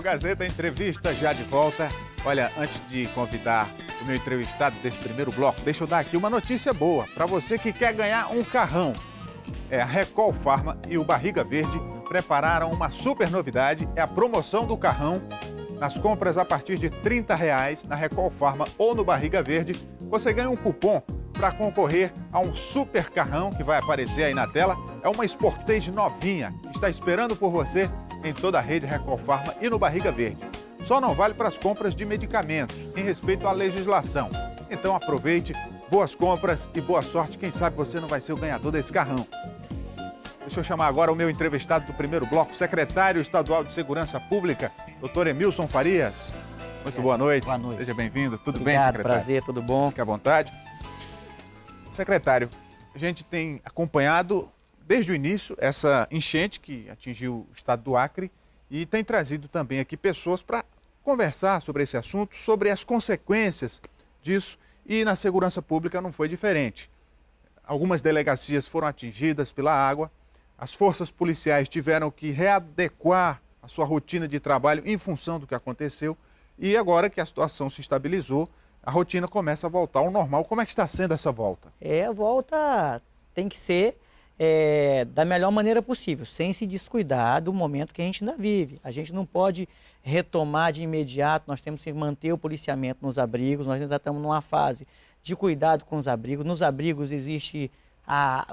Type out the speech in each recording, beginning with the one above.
Gazeta Entrevista já de volta. Olha, antes de convidar o meu entrevistado desse primeiro bloco, deixa eu dar aqui uma notícia boa para você que quer ganhar um carrão. A Recol Pharma e o Barriga Verde prepararam uma super novidade, é a promoção do carrão. Nas compras a partir de R$30 na Recol Pharma ou no Barriga Verde, você ganha um cupom para concorrer a um super carrão que vai aparecer aí na tela. É uma Sportage novinha, que está esperando por você em toda a rede Recol Pharma e no Barriga Verde. Só não vale para as compras de medicamentos, em respeito à legislação. Então aproveite, boas compras e boa sorte. Quem sabe você não vai ser o ganhador desse carrão. Deixa eu chamar agora o meu entrevistado do primeiro bloco, secretário estadual de Segurança Pública, doutor Emilson Farias. Muito boa noite. Boa noite. Seja bem-vindo. Tudo Obrigado, bem, secretário? Prazer, tudo bom? Fique à vontade. Secretário, a gente tem acompanhado desde o início essa enchente que atingiu o estado do Acre e tem trazido também aqui pessoas para conversar sobre esse assunto, sobre as consequências disso, e na segurança pública não foi diferente. Algumas delegacias foram atingidas pela água, as forças policiais tiveram que readequar a sua rotina de trabalho em função do que aconteceu, e agora que a situação se estabilizou, a rotina começa a voltar ao normal. Como é que está sendo essa volta? A volta tem que ser da melhor maneira possível, sem se descuidar do momento que a gente ainda vive. A gente não pode retomar de imediato, nós temos que manter o policiamento nos abrigos, nós ainda estamos numa fase de cuidado com os abrigos. Nos abrigos existe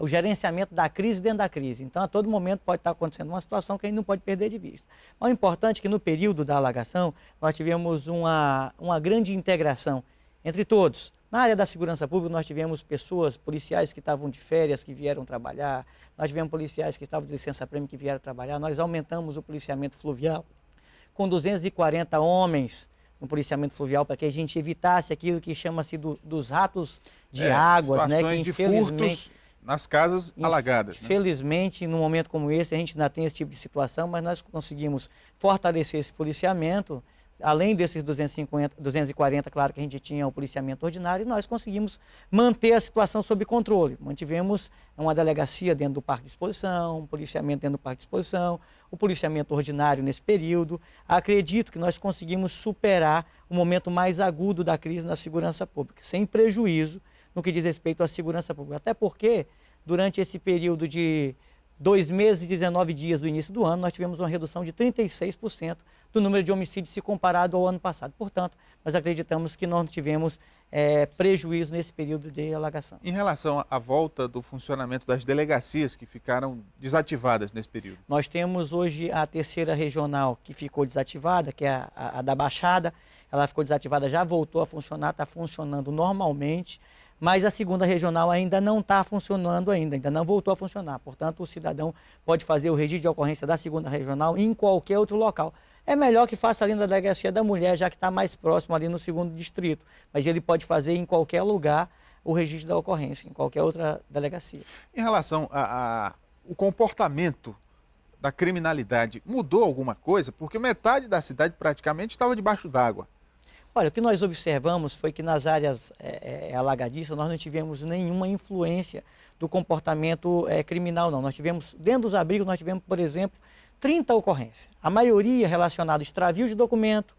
o gerenciamento da crise dentro da crise. Então, a todo momento pode estar acontecendo uma situação que a gente não pode perder de vista. Mas o importante é que no período da alagação, nós tivemos uma grande integração entre todos. Na área da segurança pública, nós tivemos pessoas, policiais que estavam de férias, que vieram trabalhar. Nós tivemos policiais que estavam de licença-prêmio, que vieram trabalhar. Nós aumentamos o policiamento fluvial com 240 homens no policiamento fluvial, para que a gente evitasse aquilo que chama-se dos ratos de águas, né? Que infelizmente nas casas alagadas. Infelizmente, num momento como esse, a gente ainda tem esse tipo de situação, mas nós conseguimos fortalecer esse policiamento. Além desses 240, claro que a gente tinha o policiamento ordinário, e nós conseguimos manter a situação sob controle. Mantivemos uma delegacia dentro do parque de exposição, um policiamento dentro do parque de exposição, o policiamento ordinário nesse período. Acredito que nós conseguimos superar o momento mais agudo da crise na segurança pública, sem prejuízo no que diz respeito à segurança pública. Até porque, durante esse período de 2 meses e 19 dias do início do ano, nós tivemos uma redução de 36% do número de homicídios se comparado ao ano passado. Portanto, nós acreditamos que não tivemos prejuízo nesse período de alagação. Em relação à volta do funcionamento das delegacias que ficaram desativadas nesse período? Nós temos hoje a terceira regional que ficou desativada, que é a da Baixada. Ela ficou desativada, já voltou a funcionar, está funcionando normalmente. Mas a segunda regional ainda não está funcionando ainda não voltou a funcionar. Portanto, o cidadão pode fazer o registro de ocorrência da segunda regional em qualquer outro local. É melhor que faça ali na delegacia da mulher, já que está mais próximo ali no segundo distrito. Mas ele pode fazer em qualquer lugar o registro da ocorrência, em qualquer outra delegacia. Em relação ao comportamento da criminalidade, mudou alguma coisa? Porque metade da cidade praticamente estava debaixo d'água. Olha, o que nós observamos foi que nas áreas alagadiças nós não tivemos nenhuma influência do comportamento criminal, não. Nós tivemos, dentro dos abrigos, nós tivemos, por exemplo, 30 ocorrências. A maioria relacionada a extravio de documento,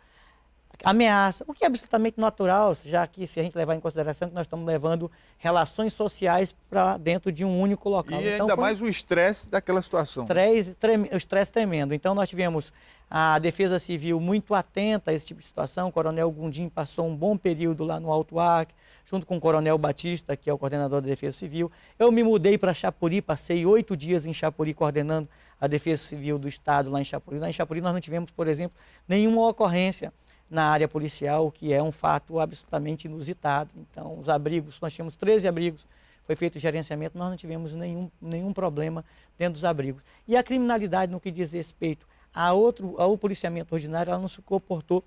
ameaça, o que é absolutamente natural, já que se a gente levar em consideração que nós estamos levando relações sociais para dentro de um único local. E então, ainda mais o estresse daquela situação. O estresse tremendo. Então nós tivemos a Defesa Civil muito atenta a esse tipo de situação. O Coronel Gundim passou um bom período lá no Alto Acre, junto com o Coronel Batista, que é o coordenador da Defesa Civil. Eu me mudei para Chapuri, passei 8 dias em Chapuri coordenando a Defesa Civil do Estado lá em Chapuri. Lá em Chapuri nós não tivemos, por exemplo, nenhuma ocorrência na área policial, que é um fato absolutamente inusitado. Então, os abrigos, nós tínhamos 13 abrigos, foi feito o gerenciamento, nós não tivemos nenhum problema dentro dos abrigos. E a criminalidade, no que diz respeito ao policiamento ordinário, ela não se comportou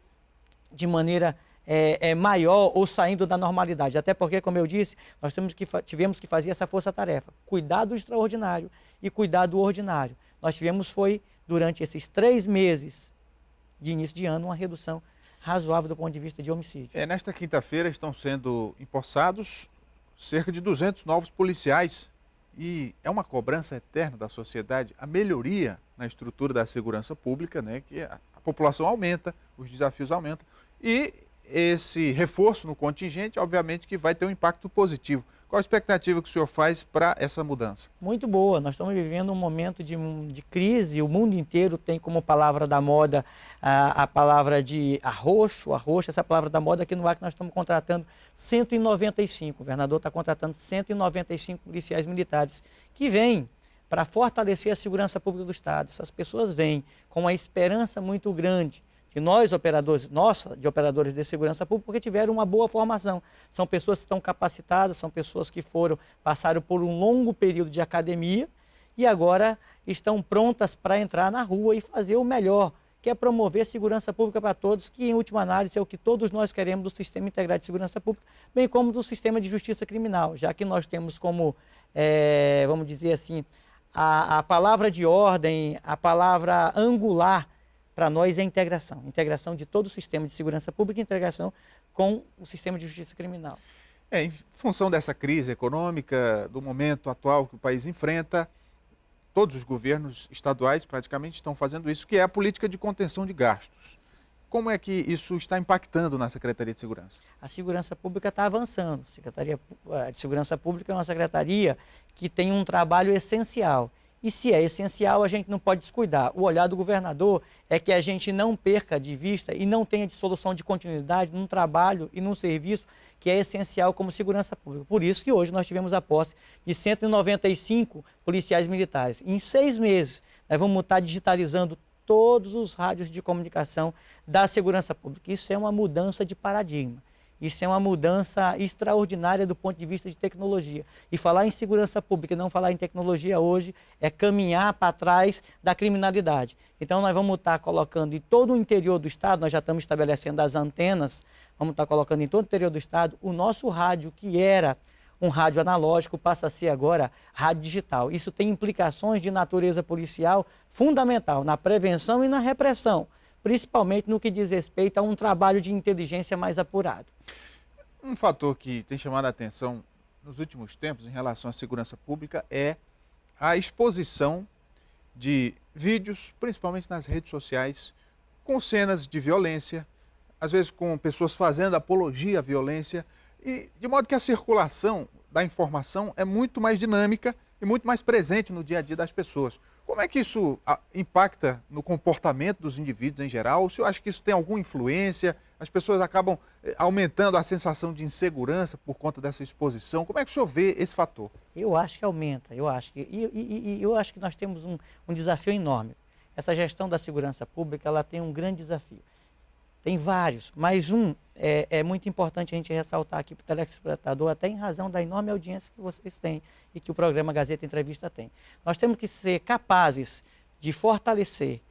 de maneira maior ou saindo da normalidade. Até porque, como eu disse, nós tivemos que fazer essa força-tarefa, cuidar do extraordinário e cuidar do ordinário. Nós tivemos, durante esses 3 meses de início de ano, uma redução razoável do ponto de vista de homicídio. Nesta quinta-feira estão sendo empossados cerca de 200 novos policiais e é uma cobrança eterna da sociedade a melhoria na estrutura da segurança pública, né, que a população aumenta, os desafios aumentam e esse reforço no contingente, obviamente, que vai ter um impacto positivo. Qual a expectativa que o senhor faz para essa mudança? Muito boa. Nós estamos vivendo um momento de crise. O mundo inteiro tem como palavra da moda a palavra de arroxo, essa palavra da moda. Aqui no Acre nós estamos contratando 195. O governador está contratando 195 policiais militares que vêm para fortalecer a segurança pública do Estado. Essas pessoas vêm com uma esperança muito grande de nós, operadores, de operadores de segurança pública, porque tiveram uma boa formação. São pessoas que estão capacitadas, são pessoas que passaram por um longo período de academia e agora estão prontas para entrar na rua e fazer o melhor, que é promover segurança pública para todos, que em última análise é o que todos nós queremos do Sistema Integrado de Segurança Pública, bem como do Sistema de Justiça Criminal, já que nós temos como, vamos dizer assim, a palavra de ordem, a palavra angular para nós é integração. Integração de todo o sistema de segurança pública e integração com o sistema de justiça criminal. Em função dessa crise econômica, do momento atual que o país enfrenta, todos os governos estaduais praticamente estão fazendo isso, que é a política de contenção de gastos. Como é que isso está impactando na Secretaria de Segurança? A segurança pública está avançando. A Secretaria de Segurança Pública é uma secretaria que tem um trabalho essencial. E se é essencial, a gente não pode descuidar. O olhar do governador é que a gente não perca de vista e não tenha de solução de continuidade num trabalho e num serviço que é essencial como segurança pública. Por isso que hoje nós tivemos a posse de 195 policiais militares. Em 6 meses, nós vamos estar digitalizando todos os rádios de comunicação da segurança pública. Isso é uma mudança de paradigma. Isso é uma mudança extraordinária do ponto de vista de tecnologia. E falar em segurança pública e não falar em tecnologia hoje é caminhar para trás da criminalidade. Então nós vamos estar colocando em todo o interior do estado, nós já estamos estabelecendo as antenas, vamos estar colocando em todo o interior do estado o nosso rádio, que era um rádio analógico, passa a ser agora rádio digital. Isso tem implicações de natureza policial fundamental na prevenção e na repressão, principalmente no que diz respeito a um trabalho de inteligência mais apurado. Um fator que tem chamado a atenção nos últimos tempos em relação à segurança pública é a exposição de vídeos, principalmente nas redes sociais, com cenas de violência, às vezes com pessoas fazendo apologia à violência, e de modo que a circulação da informação é muito mais dinâmica e muito mais presente no dia a dia das pessoas. Como é que isso impacta no comportamento dos indivíduos em geral? O senhor acha que isso tem alguma influência? As pessoas acabam aumentando a sensação de insegurança por conta dessa exposição? Como é que o senhor vê esse fator? Eu acho que aumenta, eu acho que nós temos um desafio enorme. Essa gestão da segurança pública, ela tem um grande desafio. Tem vários, mas é muito importante a gente ressaltar aqui para o telespectador, até em razão da enorme audiência que vocês têm e que o programa Gazeta Entrevista tem. Nós temos que ser capazes de fortalecer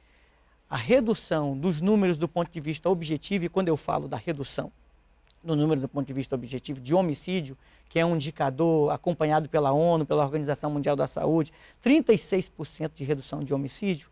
a redução dos números do ponto de vista objetivo, e quando eu falo da redução do número do ponto de vista objetivo de homicídio, que é um indicador acompanhado pela ONU, pela Organização Mundial da Saúde, 36% de redução de homicídio,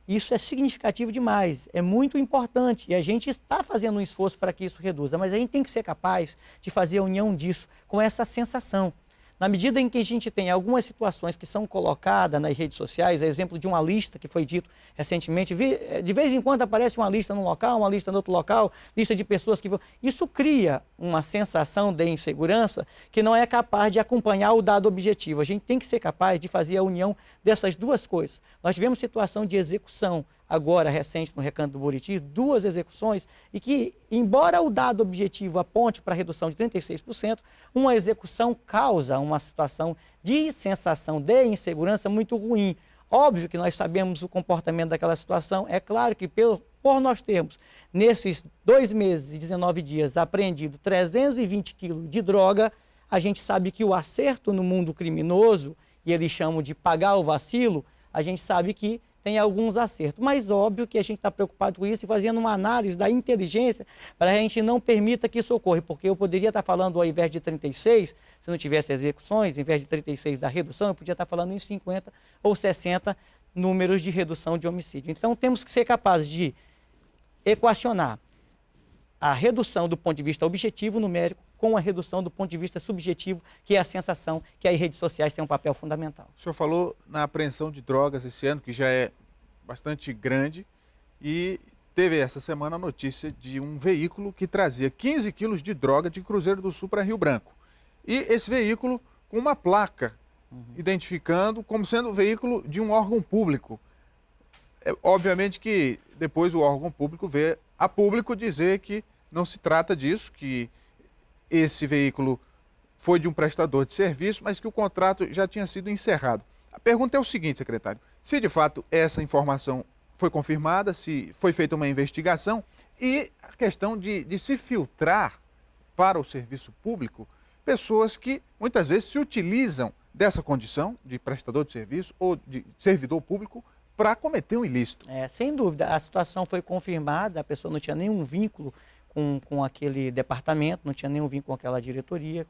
isso é significativo demais, é muito importante e a gente está fazendo um esforço para que isso reduza, mas a gente tem que ser capaz de fazer a união disso com essa sensação. Na medida em que a gente tem algumas situações que são colocadas nas redes sociais, a exemplo de uma lista que foi dito recentemente, de vez em quando aparece uma lista num local, uma lista no outro local, lista de pessoas que... Isso cria uma sensação de insegurança que não é capaz de acompanhar o dado objetivo. A gente tem que ser capaz de fazer a união dessas duas coisas. Nós tivemos situação de execução agora recente no Recanto do Buriti, 2 execuções, e que, embora o dado objetivo aponte para a redução de 36%, uma execução causa uma situação de sensação de insegurança muito ruim. Óbvio que nós sabemos o comportamento daquela situação, é claro que por nós termos, nesses 2 meses e 19 dias, apreendido 320 quilos de droga, a gente sabe que o acerto no mundo criminoso, e eles chamam de pagar o vacilo, a gente sabe que tem alguns acertos, mas óbvio que a gente está preocupado com isso e fazendo uma análise da inteligência para a gente não permita que isso ocorra, porque eu poderia estar falando ao invés de 36, se não tivesse execuções, ao invés de 36 da redução, eu podia estar falando em 50 ou 60 números de redução de homicídio. Então temos que ser capazes de equacionar a redução do ponto de vista objetivo numérico com a redução do ponto de vista subjetivo, que é a sensação que as redes sociais têm um papel fundamental. O senhor falou na apreensão de drogas esse ano, que já é bastante grande, e teve essa semana a notícia de um veículo que trazia 15 quilos de droga de Cruzeiro do Sul para Rio Branco. E esse veículo com uma placa identificando como sendo o veículo de um órgão público. Obviamente que depois o órgão público vê a público dizer que não se trata disso, que esse veículo foi de um prestador de serviço, mas que o contrato já tinha sido encerrado. A pergunta é o seguinte, secretário: se de fato essa informação foi confirmada, se foi feita uma investigação e a questão de se filtrar para o serviço público pessoas que muitas vezes se utilizam dessa condição de prestador de serviço ou de servidor público para cometer um ilícito. Sem dúvida, a situação foi confirmada, a pessoa não tinha nenhum vínculo com aquele departamento, não tinha nenhum vínculo com aquela diretoria.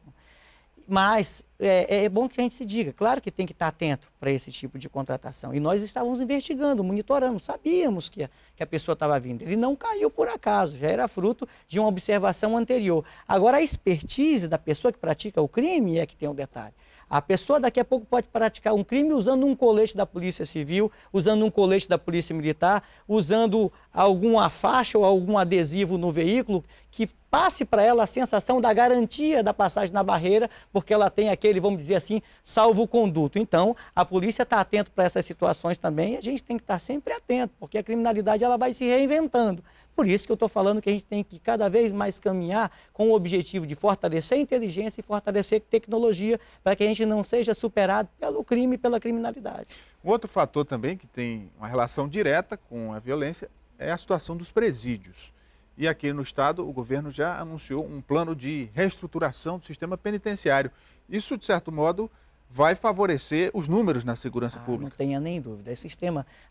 Mas é bom que a gente se diga, claro que tem que estar atento para esse tipo de contratação. E nós estávamos investigando, monitorando, sabíamos que a pessoa estava vindo. Ele não caiu por acaso, já era fruto de uma observação anterior. Agora, a expertise da pessoa que pratica o crime é que tem um detalhe. A pessoa daqui a pouco pode praticar um crime usando um colete da Polícia Civil, usando um colete da Polícia Militar, usando alguma faixa ou algum adesivo no veículo que passe para ela a sensação da garantia da passagem na barreira, porque ela tem aquele, vamos dizer assim, salvo-conduto. Então, a polícia está atenta para essas situações também e a gente tem que estar sempre atento, porque a criminalidade ela vai se reinventando. Por isso que eu estou falando que a gente tem que cada vez mais caminhar com o objetivo de fortalecer a inteligência e fortalecer a tecnologia para que a gente não seja superado pelo crime e pela criminalidade. Um outro fator também que tem uma relação direta com a violência é a situação dos presídios. E aqui no estado o governo já anunciou um plano de reestruturação do sistema penitenciário. Isso, de certo modo, vai favorecer os números na segurança pública. Não tenha nem dúvida.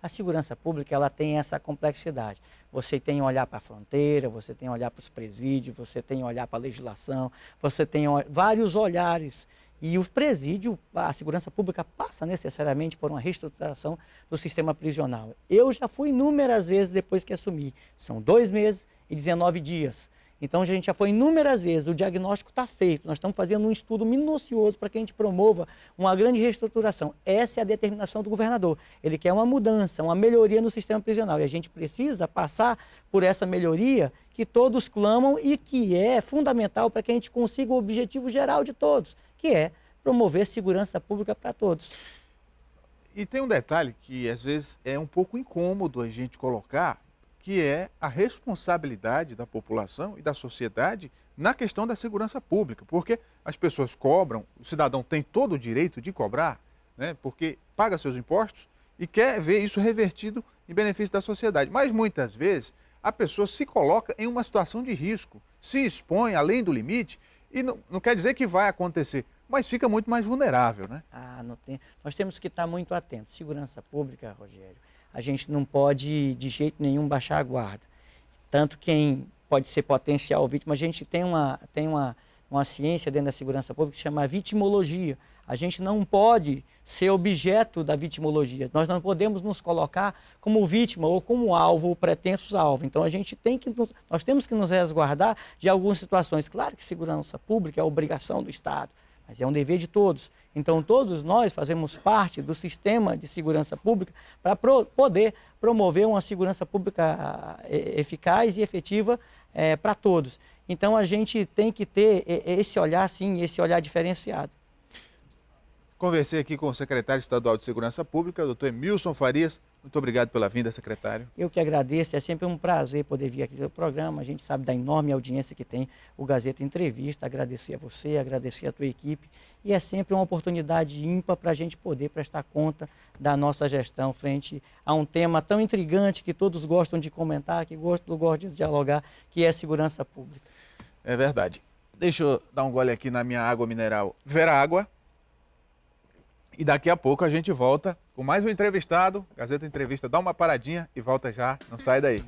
A segurança pública, ela tem essa complexidade. Você tem que olhar para a fronteira, você tem que olhar para os presídios, você tem que olhar para a legislação, você tem vários olhares. E o presídio, a segurança pública passa necessariamente por uma reestruturação do sistema prisional. Eu já fui inúmeras vezes depois que assumi. São 2 meses e 19 dias. Então, a gente já foi inúmeras vezes, o diagnóstico está feito, nós estamos fazendo um estudo minucioso para que a gente promova uma grande reestruturação. Essa é a determinação do governador. Ele quer uma mudança, uma melhoria no sistema prisional. E a gente precisa passar por essa melhoria que todos clamam e que é fundamental para que a gente consiga o objetivo geral de todos, que é promover segurança pública para todos. E tem um detalhe que às vezes é um pouco incômodo a gente colocar, que é a responsabilidade da população e da sociedade na questão da segurança pública, porque as pessoas cobram, o cidadão tem todo o direito de cobrar, né, porque paga seus impostos e quer ver isso revertido em benefício da sociedade. Mas muitas vezes a pessoa se coloca em uma situação de risco, se expõe além do limite e não quer dizer que vai acontecer, mas fica muito mais vulnerável, né? Não tem. Nós temos que estar muito atentos. Segurança pública, Rogério, a gente não pode de jeito nenhum baixar a guarda. Tanto quem pode ser potencial vítima, a gente tem uma ciência dentro da segurança pública que se chama vitimologia. A gente não pode ser objeto da vitimologia. Nós não podemos nos colocar como vítima ou como alvo ou pretensos alvo. Então, nós temos que nos resguardar de algumas situações. Claro que segurança pública é obrigação do Estado, mas é um dever de todos. Então, todos nós fazemos parte do sistema de segurança pública para poder promover uma segurança pública eficaz e efetiva para todos. Então, a gente tem que ter esse olhar, sim, esse olhar diferenciado. Conversei aqui com o secretário estadual de Segurança Pública, doutor Emilson Farias. Muito obrigado pela vinda, secretário. Eu que agradeço, é sempre um prazer poder vir aqui no programa. A gente sabe da enorme audiência que tem o Gazeta Entrevista. Agradecer a você, agradecer a tua equipe. E é sempre uma oportunidade ímpar para a gente poder prestar conta da nossa gestão frente a um tema tão intrigante que todos gostam de comentar, que gostam de dialogar, que é segurança pública. É verdade. Deixa eu dar um gole aqui na minha água mineral Vera Água. E daqui a pouco a gente volta com mais um entrevistado. Gazeta Entrevista dá uma paradinha e volta já. Não sai daí.